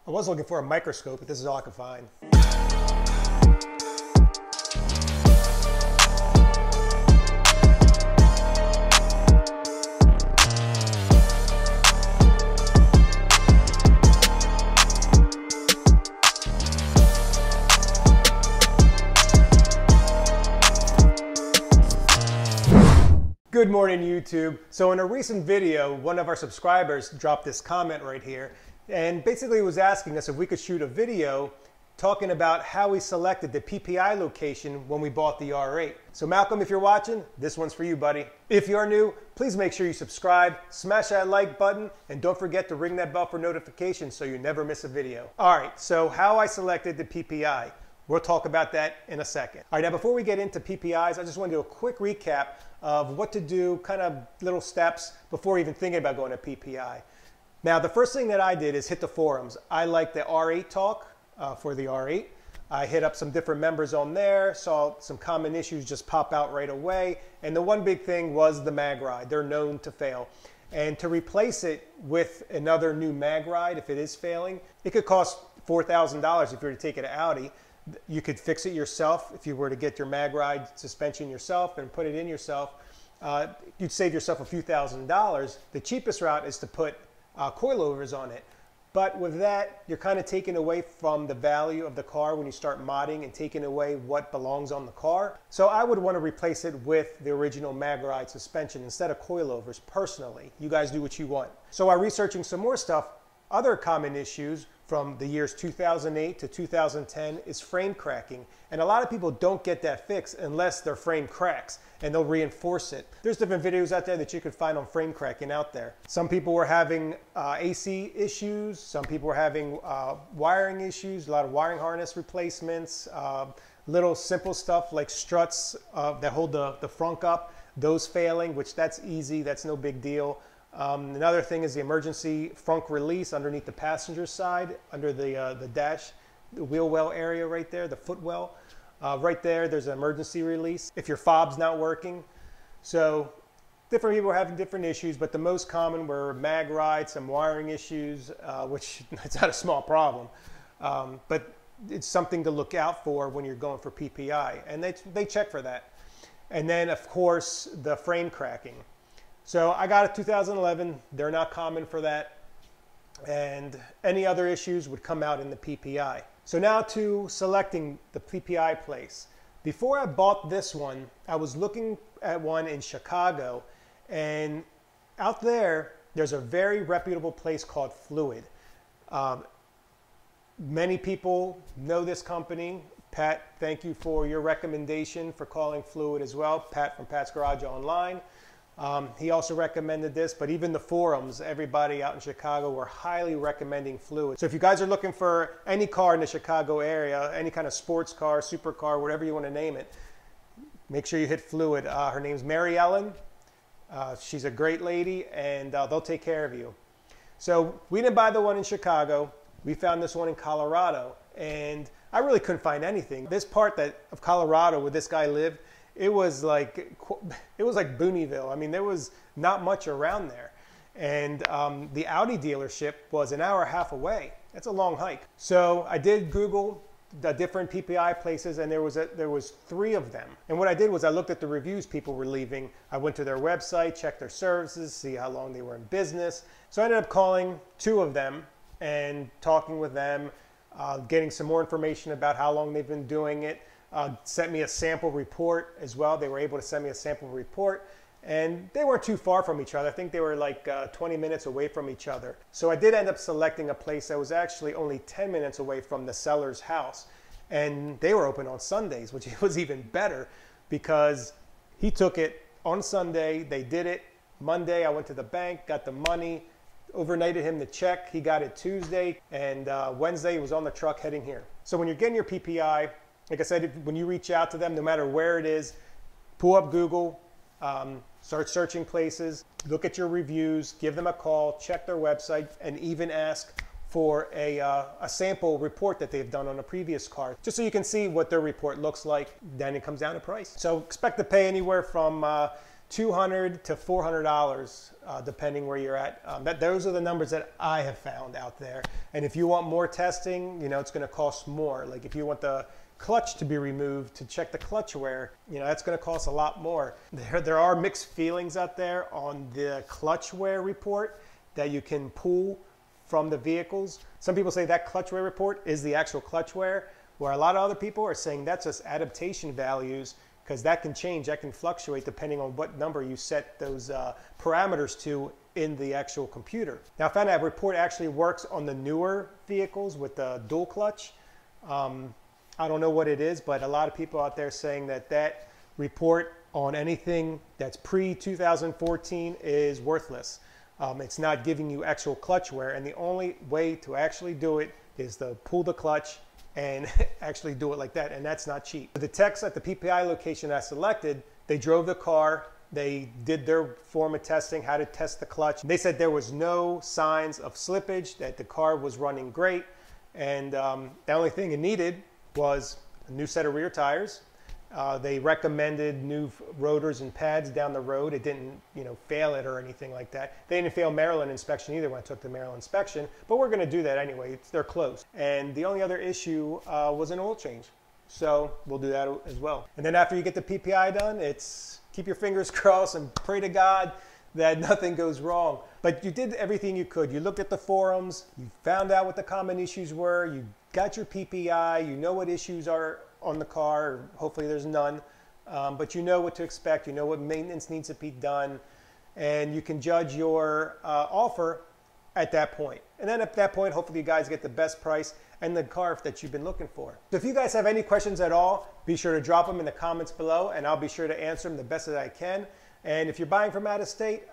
I was looking for a microscope, but this is all I could find. Good morning, YouTube. So in a recent video, one of our subscribers dropped this comment right here and basically was asking us if we could shoot a video talking about how we selected the PPI location when we bought the R8. So Malcolm, if you're watching, this one's for you, buddy. If you're new, please make sure you subscribe, smash that like button, and don't forget to ring that bell for notifications so you never miss a video. All right, so how I selected the PPI. We'll talk about that in a second. All right, now before we get into PPIs, I just want to do a quick recap of what to do, kind of little steps before even thinking about going to PPI. Now, the first thing that I did is hit the forums. I like the R8 talk for the R8. I hit up some different members on there, saw some common issues just pop out right away. And the one big thing was the mag ride. They're known to fail. And to replace it with another new mag ride, if it is failing, it could cost $4,000 if you were to take it to Audi. You could fix it yourself if you were to get your mag ride suspension yourself and put it in yourself. You'd save yourself a few $1,000s. The cheapest route is to put coilovers on it. But with that, you're kind of taking away from the value of the car when you start modding and taking away what belongs on the car. So I would want to replace it with the original mag ride suspension instead of coilovers personally. You guys do what you want. So while researching some more stuff, other common issues from the years 2008 to 2010 is frame cracking. And a lot of people don't get that fixed unless their frame cracks, and they'll reinforce it. There's different videos out there that you could find on frame cracking out there. Some people were having AC issues. Some people were having wiring issues, a lot of wiring harness replacements, little simple stuff like struts that hold the frunk up, those failing, which that's easy, that's no big deal. Another thing is the emergency frunk release underneath the passenger side, under the dash, the wheel well area right there, the footwell. Right there, there's an emergency release if your fob's not working. So different people are having different issues, but the most common were mag ride, some wiring issues, which it's not a small problem. But it's something to look out for when you're going for PPI, and they check for that. And then, of course, the frame cracking. So I got a 2011, they're not common for that, and any other issues would come out in the PPI. So now to selecting the Ppi Place. Before I bought this one, I was looking at one in Chicago, and out there's a very reputable place called Fluid. Many people know this company. Pat, thank you for your recommendation for calling Fluid as well. Pat from Pat's Garage Online. He also recommended this, but even the forums, everybody out in Chicago were highly recommending Fluid. So if you guys are looking for any car in the Chicago area, any kind of sports car, supercar, whatever you want to name it, make sure you hit Fluid. Her name's Mary Ellen. She's a great lady, and they'll take care of you. So we didn't buy the one in Chicago. We found this one in Colorado, and I really couldn't find anything. This part of Colorado where this guy lived, it was like Booneyville. I mean, there was not much around there. And the Audi dealership was an hour and a half away. That's a long hike. So I did Google the different PPI places, and there was 3 of them. And what I did was I looked at the reviews people were leaving. I went to their website, checked their services, see how long they were in business. So I ended up calling 2 of them and talking with them, getting some more information about how long they've been doing it. Sent me a sample report as well. They were able to send me a sample report, and they weren't too far from each other. I think they were like 20 minutes away from each other. So I did end up selecting a place that was actually only 10 minutes away from the seller's house, and they were open on Sundays, which was even better because he took it on Sunday. They did it Monday. I went to the bank, got the money, overnighted him the check. He got it Tuesday, and Wednesday he was on the truck heading here. So when you're getting your PPI, like I said, when you reach out to them, no matter where it is, pull up Google, start searching places, look at your reviews, give them a call, check their website, and even ask for a sample report that they've done on a previous car, just so you can see what their report looks like. Then it comes down to price. So expect to pay anywhere from $200 to $400, depending where you're at. Those are the numbers that I have found out there. And if you want more testing, you know, it's going to cost more. Like if you want the clutch to be removed to check the clutch wear, you know, that's going to cost a lot more. There are mixed feelings out there on the clutch wear report that you can pull from the vehicles. Some people say that clutch wear report is the actual clutch wear, where a lot of other people are saying that's just adaptation values, because that can change, that can fluctuate depending on what number you set those parameters to in the actual computer. Now I found that report actually works on the newer vehicles with the dual clutch. I don't know what it is, but a lot of people out there saying that that report on anything that's pre-2014 is worthless. It's not giving you actual clutch wear, and the only way to actually do it is to pull the clutch and actually do it like that, and that's not cheap. The techs at the PPI location I selected, they drove the car, they did their form of testing, how to test the clutch. They said there was no signs of slippage, that the car was running great, and the only thing it needed was a new set of rear tires. They recommended new rotors and pads down the road. It didn't, you know, fail it or anything like that. They didn't fail Maryland inspection either when I took the Maryland inspection, but we're going to do that anyway. They're close. And the only other issue was an oil change. So we'll do that as well. And then after you get the PPI done, it's keep your fingers crossed and pray to God that nothing goes wrong. But you did everything you could. You looked at the forums, you found out what the common issues were, you got your PPI, you know what issues are on the car, hopefully there's none, but you know what to expect, you know what maintenance needs to be done, and you can judge your offer at that point. And then at that point, hopefully you guys get the best price and the car that you've been looking for. So if you guys have any questions at all, be sure to drop them in the comments below, and I'll be sure to answer them the best that I can. And if you're buying from out of state,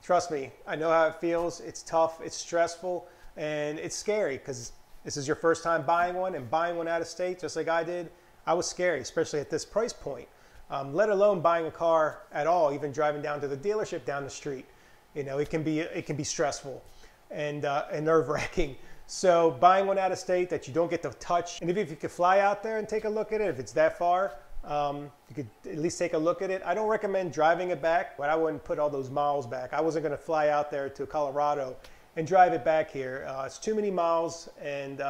trust me, I know how it feels. It's tough, it's stressful, and it's scary, because this is your first time buying one, and buying one out of state, just like I did, I was scary, especially at this price point. Let alone buying a car at all, even driving down to the dealership down the street. You know, it can be stressful and nerve-wracking. So buying one out of state that you don't get to touch, and if you could fly out there and take a look at it, if it's that far, you could at least take a look at it. I don't recommend driving it back, but I wouldn't put all those miles back. I wasn't going to fly out there to Colorado and drive it back here. It's too many miles, and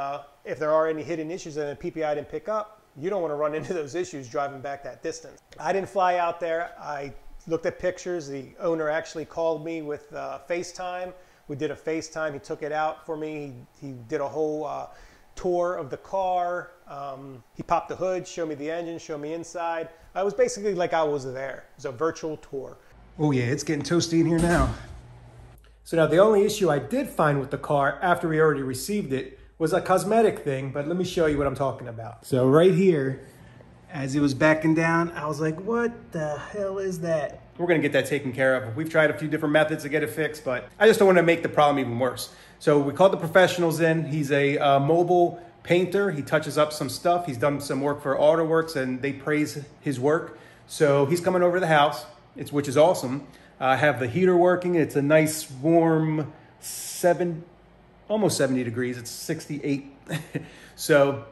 if there are any hidden issues that the PPI didn't pick up, you don't want to run into those issues driving back that distance. I didn't fly out there. I looked at pictures. The owner actually called me with FaceTime. We did a FaceTime. He took it out for me. He did a whole tour of the car. He popped the hood, showed me the engine, showed me inside. It was basically like I was there. It was a virtual tour. Oh yeah, it's getting toasty in here now. So now the only issue I did find with the car after we already received it was a cosmetic thing, but let me show you what I'm talking about. So right here, as it was backing down, I was like, what the hell is that? We're gonna get that taken care of. We've tried a few different methods to get it fixed, but I just don't wanna make the problem even worse. So we called the professionals in. He's a mobile painter. He touches up some stuff. He's done some work for AutoWorks, and they praise his work. So he's coming over to the house, which is awesome. I have the heater working. It's a nice warm almost 70 degrees. It's 68. So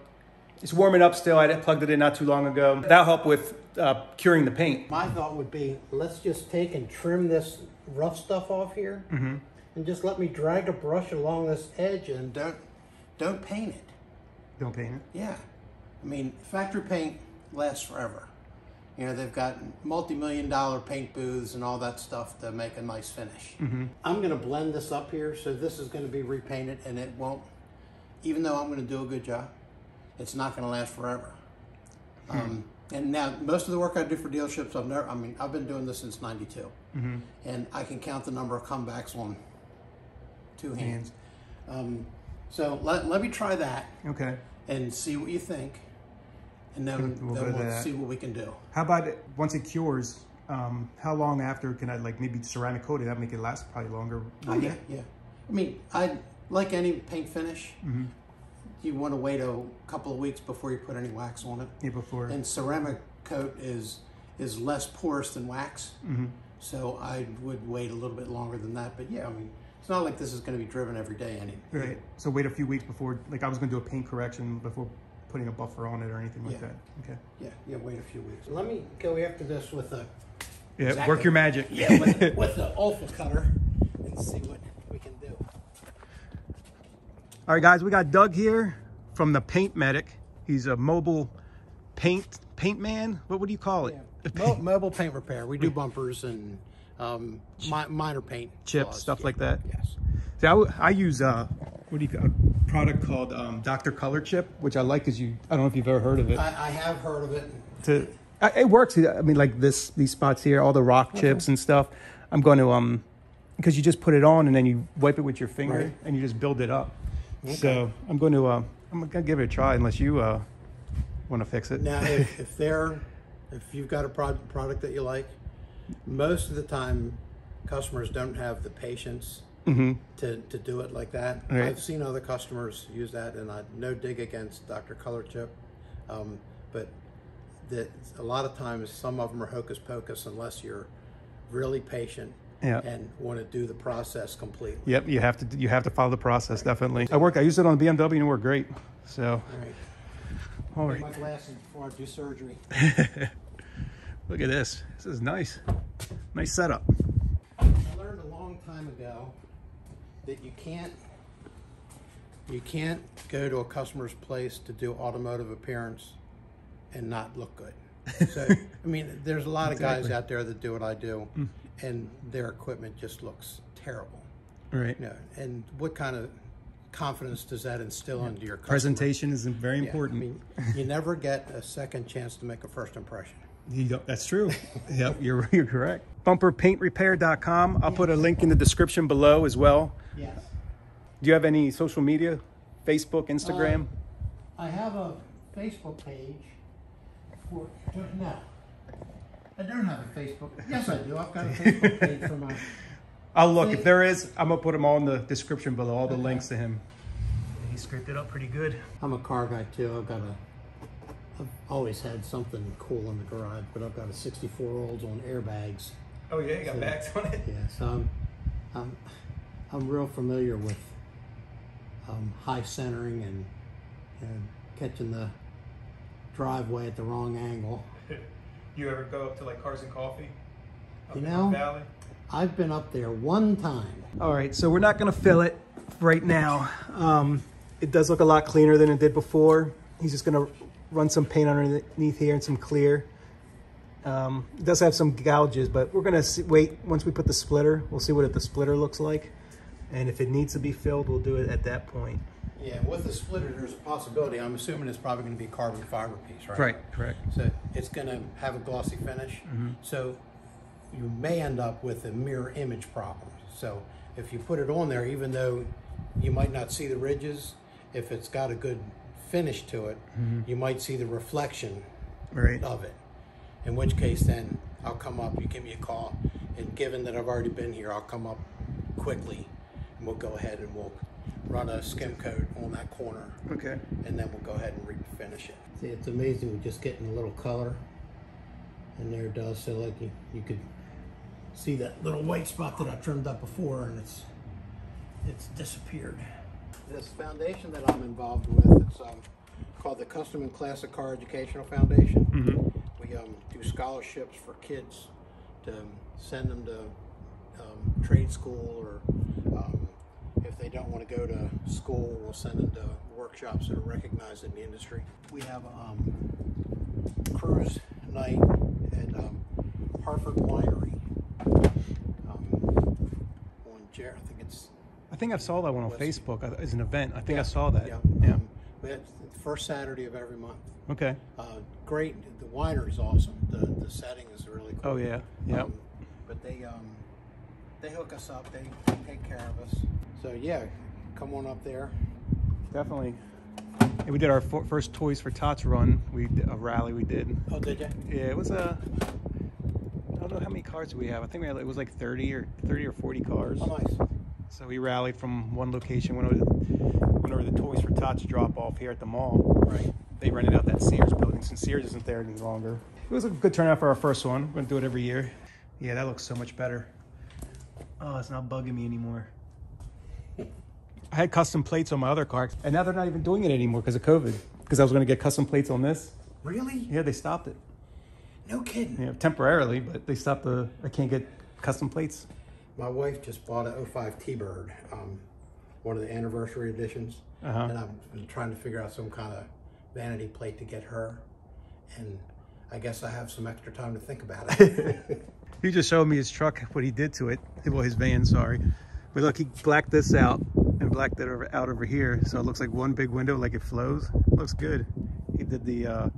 it's warming up still. I plugged it in not too long ago. That'll help with curing the paint. My thought would be, let's just take and trim this rough stuff off here, and just let me drag a brush along this edge, and don't paint it. Don't paint it? Yeah. I mean, factory paint lasts forever. You know, they've got multi-million-dollar paint booths and all that stuff to make a nice finish. I'm going to blend this up here, so this is going to be repainted, and it won't, even though I'm going to do a good job, it's not going to last forever. And now, most of the work I do for dealerships, I've been doing this since '92, and I can count the number of comebacks on two hands. So let me try that. Okay. And see what you think. And then we'll see what we can do. How about once it cures, how long after can I maybe ceramic coat it? That make it last probably longer. Oh yeah, yeah. I mean, like any paint finish, you want to wait a couple of weeks before you put any wax on it. Yeah, before. And ceramic coat is less porous than wax, so I would wait a little bit longer than that. But yeah, I mean, it's not like this is going to be driven every day anyway. Right. So wait a few weeks before, I was going to do a paint correction before putting a buffer on it or anything like that. Okay. Yeah, wait a few weeks. Let me go after this with a Yeah, exactly. work your magic. Yeah, with the Alpha cutter and see what we can do. All right, guys, we got Doug here from the Paint Medic. He's a mobile paint man. What do you call it? Yeah. Mobile paint repair. We do bumpers and minor paint chips, flaws. stuff yeah. like that. Yes. See, I use a product called Dr. Color Chip, which I like because I don't know if you've ever heard of it. I have heard of it. It works. I mean, like these spots here, all the rock chips and stuff. I'm going to because you just put it on and then you wipe it with your finger Right. and you just build it up. Okay. So I'm gonna give it a try unless you want to fix it. Now, if you've got a product that you like, most of the time customers don't have the patience to do it like that. Right. I've seen other customers use that, and no dig against Dr. Color Chip, but a lot of times some of them are hocus pocus unless you're really patient and want to do the process completely. Yep, you have to follow the process, definitely. I used it on the BMW and it worked great. So All right. My glasses before I do surgery. Look at this. This is nice. Nice setup. I learned a long time ago that you can't go to a customer's place to do automotive appearance and not look good. So, I mean, there's a lot of guys out there that do what I do, and their equipment just looks terrible. Right. You know, and what kind of confidence does that instill into your customer? Presentation is very important. I mean, you never get a second chance to make a first impression. That's true. Yep, you're correct. Bumperpaintrepair.com. I'll put a link in the description below as well. Yes. Do you have any social media? Facebook, Instagram? I have a Facebook page. No, I don't have a Facebook. Yes, I do. I've got a Facebook page for my... I'll look. If there is, I'm going to put them all in the description below, all the links to him. He scripted it up pretty good. I'm a car guy too. I've always had something cool in the garage, but I've got a 64 Olds on airbags. Oh yeah, you got bags on it? Yeah, so I'm real familiar with high centering and catching the driveway at the wrong angle. You ever go up to like Cars and Coffee? You know, Valley? I've been up there one time. All right, so we're not gonna fill it right now. It does look a lot cleaner than it did before. He's just gonna run some paint underneath here and some clear. It does have some gouges, but we're gonna wait. Once we put the splitter, we'll see what the splitter looks like. And if it needs to be filled, we'll do it at that point. Yeah, with the splitter, there's a possibility. I'm assuming it's probably going to be a carbon fiber piece, right? Right, correct. So it's going to have a glossy finish. So you may end up with a mirror image problem. So if you put it on there, even though you might not see the ridges, if it's got a good finish to it, you might see the reflection of it. In which case, then I'll come up, you give me a call, and given that I've already been here, I'll come up quickly, and we'll go ahead and we'll run a skim coat on that corner. Okay. And then we'll go ahead and refinish it. See, it's amazing with just getting a little color, and there it does. So like you could see that little white spot that I trimmed up before, and it's disappeared. This foundation that I'm involved with, it's called the Custom and Classic Car Educational Foundation. We do scholarships for kids to send them to trade school, or if they don't want to go to school, we'll send them to workshops that are recognized in the industry. We have cruise night at Harford Winery on I think I saw that one on Facebook as an event. I think I saw that. Yeah. It's the first Saturday of every month. Okay. Great. The winery is awesome. The setting is really cool. Oh yeah. Yeah. But they hook us up. They take care of us. So yeah, come on up there. Definitely. Yeah, we did our first Toys for Tots run. A rally we did. Oh, did you? Yeah, it was I don't know how many cars we have. I think it was like 30 or 40 cars. Oh, nice. So we rallied from one location, went over to the Toys for Tots drop off here at the mall. Right. They rented out that Sears building since Sears isn't there any longer. It was a good turnout for our first one. We're gonna do it every year. Yeah, that looks so much better. Oh, it's not bugging me anymore. I had custom plates on my other car, and now they're not even doing it anymore because of COVID. Because I was gonna get custom plates on this. Really? Yeah, they stopped it. No kidding. Yeah, temporarily, but they stopped I can't get custom plates. My wife just bought a 05 T-Bird, one of the anniversary editions. And I've been trying to figure out some kind of vanity plate to get her. And I guess I have some extra time to think about it. He just showed me his truck, what he did to it. Well, his van, sorry. But look, he blacked this out and blacked it out over here. So it looks like one big window, like it flows. Looks good. He did the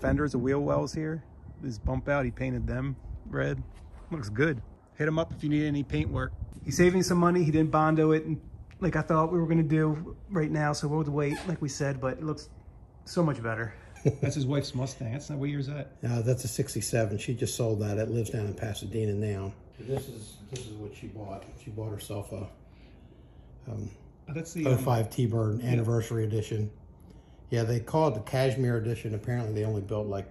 fenders, the wheel wells here. This bump out, he painted them red. Looks good. Hit him up if you need any paint work. He's saving some money. He didn't bondo it and like I thought we were gonna do right now. So we'll wait, like we said, but it looks so much better. That's his wife's Mustang. That's not, what year is that? That's a 67. She just sold that. It lives down in Pasadena now. This is what she bought. She bought herself a that's the 05 T-Bird anniversary edition. Yeah, they call it the Cashmere edition. Apparently they only built like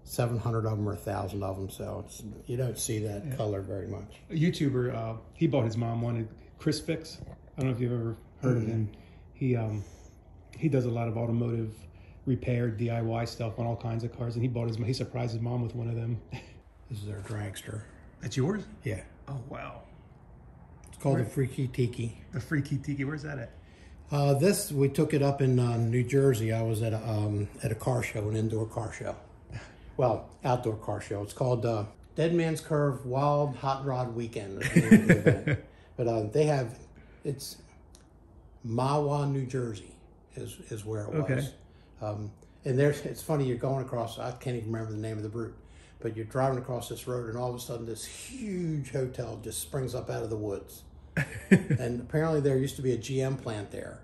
700 of them or 1,000 of them. So you don't see that color very much. A YouTuber, he bought his mom one, Chris Fix. I don't know if you've ever heard of him. He does a lot of automotive repair, DIY stuff on all kinds of cars, and he surprised his mom with one of them. This is their dragster. That's yours? Yeah. Oh wow. It's called the Freaky Tiki. The Freaky Tiki. Where's that at? This we took it up in New Jersey. I was at a car show, an indoor car show. Well, outdoor car show. It's called Dead Man's Curve Wild Hot Rod Weekend. But they have, it's Mahwah, New Jersey is where it was. Okay. And it's funny, you're going across, I can't even remember the name of the route, but you're driving across this road and all of a sudden this huge hotel just springs up out of the woods. And apparently there used to be a GM plant there.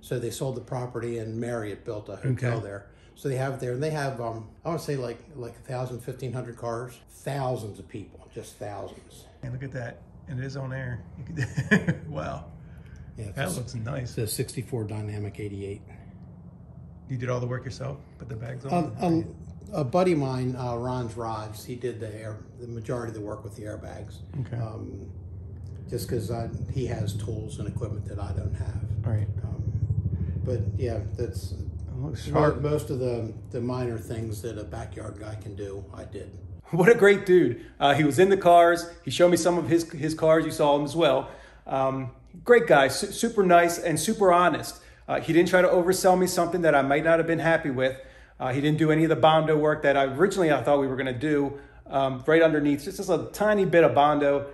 So they sold the property and Marriott built a hotel there. So they have there, and they have, I want to say like 1,000, 1,500 cars, thousands of people, just thousands. And look at that, and it is on air. Wow. Yeah, that looks nice. It's a 64 Dynamic 88. You did all the work yourself? Put the bags on? A buddy of mine, Ron's Rods, he did the majority of the work with the airbags. Okay. Just because he has tools and equipment that I don't have. All right. But yeah, that's most of the minor things that a backyard guy can do, I did. What a great dude. He was in the cars. He showed me some of his cars. You saw him as well. Great guy, super nice and super honest. He didn't try to oversell me something that I might not have been happy with. He didn't do any of the Bondo work that I thought we were going to do right underneath. Just a tiny bit of Bondo.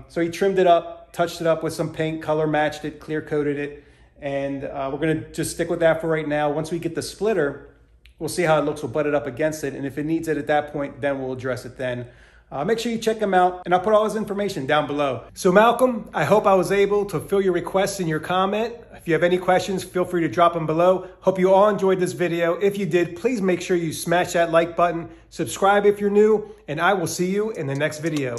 So he trimmed it up, touched it up with some paint, color matched it, clear coated it. And we're going to just stick with that for right now. Once we get the splitter, we'll see how it looks. We'll butt it up against it. And if it needs it at that point, then we'll address it then. Make sure you check him out, and I'll put all his information down below. So Malcolm, I hope I was able to fill your requests in your comment. If you have any questions, feel free to drop them below. Hope you all enjoyed this video. If you did, please make sure you smash that like button, subscribe if you're new, and I will see you in the next video.